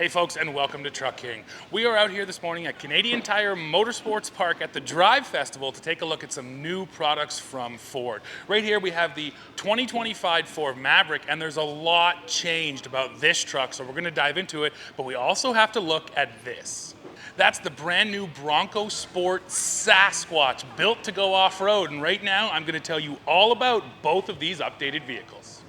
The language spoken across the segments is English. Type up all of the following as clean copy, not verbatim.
Hey folks, and welcome to Truck King. We are out here this morning at Canadian Tire Motorsports Park at the Drive Festival to take a look at some new products from Ford. Right here we have the 2025 Ford Maverick, and there's a lot changed about this truck, so we're going to dive into it, but we also have to look at this. That's the brand new Bronco Sport Sasquatch, built to go off-road, and right now I'm going to tell you all about both of these updated vehicles.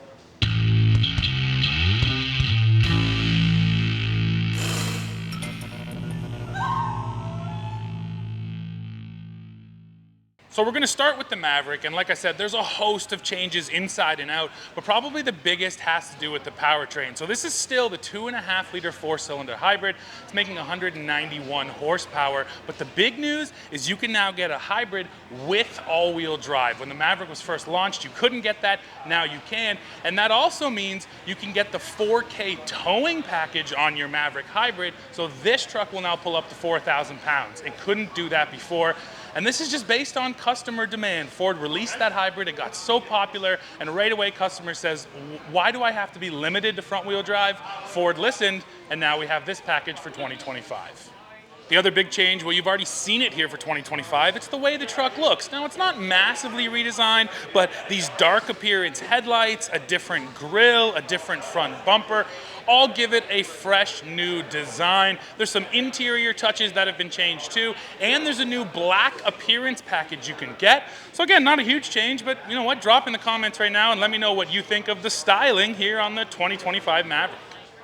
So we're going to start with the Maverick, and like I said, there's a host of changes inside and out, but probably the biggest has to do with the powertrain. So this is still the 2.5-liter 4-cylinder hybrid. It's making 191 horsepower, but the big news is you can now get a hybrid with all-wheel drive. When the Maverick was first launched, you couldn't get that. Now you can, and that also means you can get the 4K towing package on your Maverick hybrid, so this truck will now pull up to 4,000 pounds. It couldn't do that before. And this is just based on customer demand. Ford released that hybrid, it got so popular, and right away customer says, why do I have to be limited to front wheel drive? Ford listened, and now we have this package for 2025. The other big change, well, you've already seen it here for 2025, it's the way the truck looks. Now, it's not massively redesigned, but these dark appearance headlights, a different grille, a different front bumper, all give it a fresh new design. There's some interior touches that have been changed too, and there's a new black appearance package you can get. So again, not a huge change, but you know what? Drop in the comments right now and let me know what you think of the styling here on the 2025 Maverick.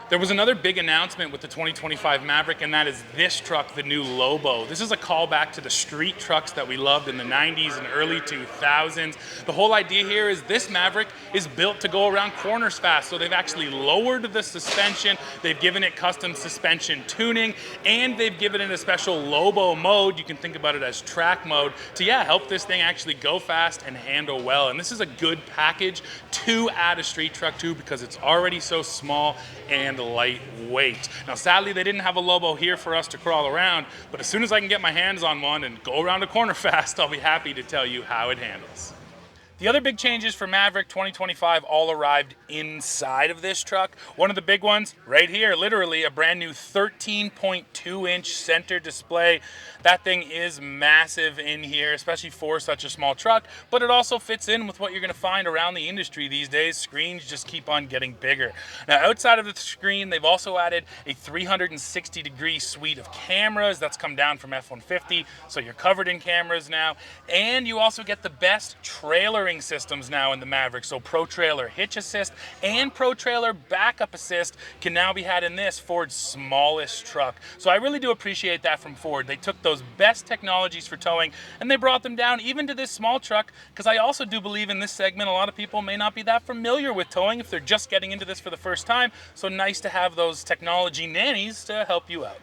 There was another big announcement with the 2025 Maverick, and that is this truck, the new Lobo. This is a callback to the street trucks that we loved in the 90s and early 2000s. The whole idea here is this Maverick is built to go around corners fast, so they've actually lowered the suspension, they've given it custom suspension tuning, and they've given it a special Lobo mode, you can think about it as track mode, to help this thing actually go fast and handle well. And this is a good package to add a street truck to because it's already so small and lightweight. Now, sadly, they didn't have a Lobo here for us to crawl around, but as soon as I can get my hands on one and go around a corner fast, I'll be happy to tell you how it handles. The other big changes for Maverick 2025 all arrived inside of this truck. One of the big ones right here, literally a brand new 13.2-inch center display. That thing is massive in here, especially for such a small truck, but it also fits in with what you're going to find around the industry these days. Screens just keep on getting bigger. Now, outside of the screen, they've also added a 360-degree suite of cameras. That's come down from F-150, so you're covered in cameras now. And you also get the best trailering systems now in the Maverick. So Pro Trailer Hitch Assist and Pro Trailer Backup Assist can now be had in this Ford's smallest truck. So I really do appreciate that from Ford. They took those best technologies for towing and they brought them down even to this small truck, because I also do believe in this segment a lot of people may not be that familiar with towing if they're just getting into this for the first time. So nice to have those technology nannies to help you out.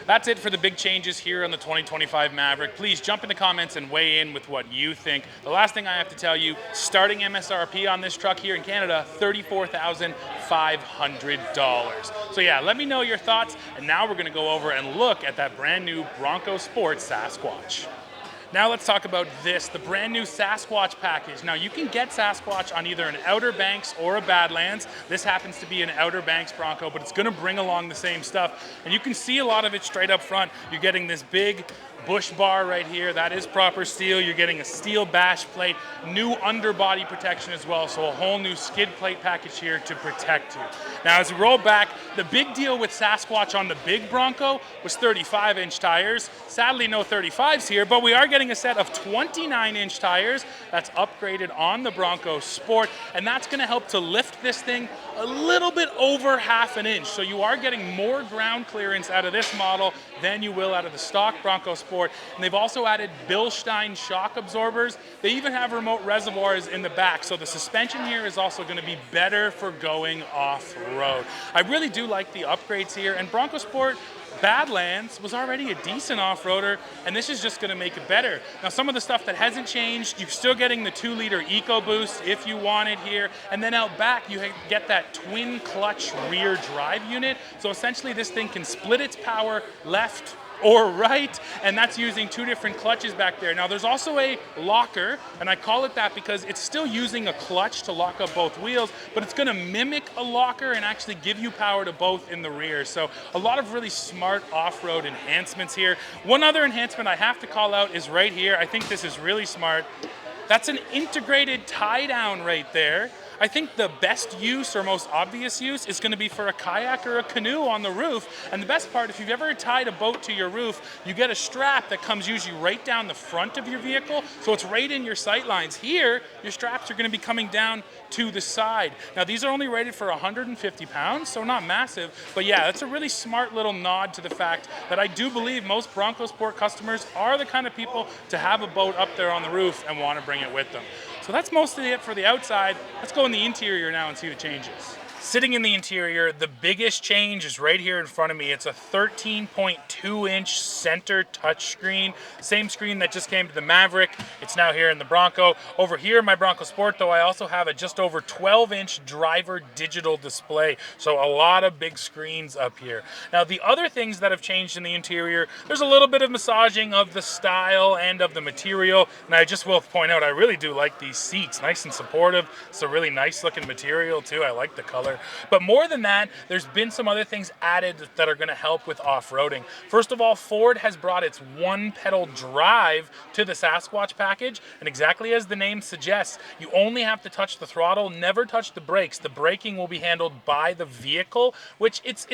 That's it for the big changes here on the 2025 Maverick. Please jump in the comments and weigh in with what you think. The last thing I have to tell you, starting MSRP on this truck here in Canada, $34,500. So let me know your thoughts. And now we're going to go over and look at that brand new Bronco Sport Sasquatch. Now let's talk about this, the brand new Sasquatch package. Now you can get Sasquatch on either an Outer Banks or a Badlands. This happens to be an Outer Banks Bronco, but it's gonna bring along the same stuff. And you can see a lot of it straight up front. You're getting this big bush bar right here, that is proper steel. You're getting a steel bash plate, new underbody protection as well, so a whole new skid plate package here to protect you. Now as we roll back, the big deal with Sasquatch on the big Bronco was 35-inch tires. Sadly, no 35s here, but we are getting a set of 29-inch tires that's upgraded on the Bronco Sport, and that's gonna help to lift this thing a little bit over ½ an inch. So you are getting more ground clearance out of this model than you will out of the stock Bronco Sport. And they've also added Bilstein shock absorbers. They even have remote reservoirs in the back. So the suspension here is also going to be better for going off-road. I really do like the upgrades here. And Bronco Sport Badlands was already a decent off-roader, and this is just going to make it better. Now, some of the stuff that hasn't changed, you're still getting the 2-liter EcoBoost if you want it here, and then out back you get that twin clutch rear drive unit. So essentially this thing can split its power left or right, and that's using 2 different clutches back there. Now there's also a locker, and I call it that because it's still using a clutch to lock up both wheels, but it's gonna mimic a locker and actually give you power to both in the rear. So a lot of really smart off-road enhancements here. One other enhancement I have to call out is right here. I think this is really smart. That's an integrated tie down right there. I think the best use or most obvious use is going to be for a kayak or a canoe on the roof. And the best part, if you've ever tied a boat to your roof, you get a strap that comes usually right down the front of your vehicle, so it's right in your sight lines. Here, your straps are going to be coming down to the side. Now, these are only rated for 150 pounds, so not massive, but yeah, that's a really smart little nod to the fact that I do believe most Bronco Sport customers are the kind of people to have a boat up there on the roof and want to bring it with them. So that's mostly it for the outside. Let's go in the interior now and see the changes. Sitting in the interior, the biggest change is right here in front of me. It's a 13.2-inch center touchscreen. Same screen that just came to the Maverick. It's now here in the Bronco. Over here in my Bronco Sport, though, I also have a just over 12-inch driver digital display. So a lot of big screens up here. Now, the other things that have changed in the interior, there's a little bit of massaging of the style and of the material. And I just will point out, I really do like these seats. Nice and supportive. It's a really nice looking material, too. I like the color. But more than that, there's been some other things added that are going to help with off-roading. First of all, Ford has brought its one-pedal drive to the Sasquatch package, and exactly as the name suggests, you only have to touch the throttle, never touch the brakes. The braking will be handled by the vehicle, which it's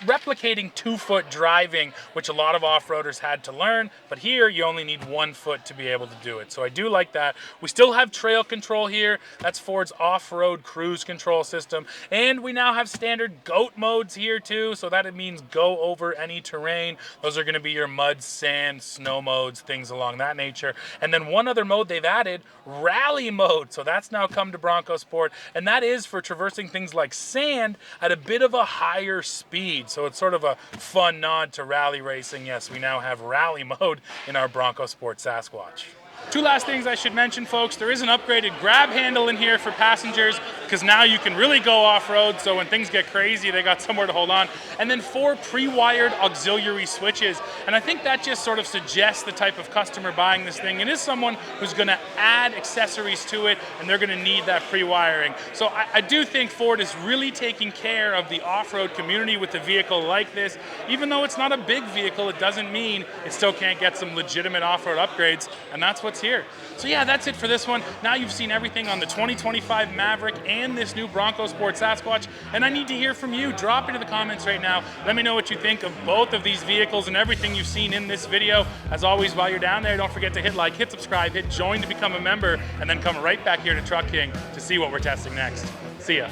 replicating 2-foot driving, which a lot of off-roaders had to learn, but here you only need 1 foot to be able to do it. So I do like that. We still have trail control here. That's Ford's off-road cruise control system, and we now have standard GOAT modes here too, so that it means go over any terrain. Those are going to be your mud, sand, snow modes, things along that nature. And then one other mode they've added, rally mode. So that's now come to Bronco Sport, and that is for traversing things like sand at a bit of a higher speed. So it's sort of a fun nod to rally racing. Yes, we now have rally mode in our Bronco Sport Sasquatch. 2 last things I should mention, folks. There is an upgraded grab handle in here for passengers because now you can really go off-road, so when things get crazy, they got somewhere to hold on. And then 4 pre-wired auxiliary switches. And I think that just sort of suggests the type of customer buying this thing. It is someone who's going to add accessories to it, and they're going to need that pre-wiring. So I do think Ford is really taking care of the off-road community with a vehicle like this. Even though it's not a big vehicle, it doesn't mean it still can't get some legitimate off-road upgrades, and that's what's here. So yeah, that's it for this one. Now you've seen everything on the 2025 Maverick and this new Bronco Sport Sasquatch, and I need to hear from you. Drop into the comments right now. Let me know what you think of both of these vehicles and everything you've seen in this video. As always, while you're down there, don't forget to hit like, hit subscribe, hit join to become a member, and then come right back here to Truck King to see what we're testing next. See ya.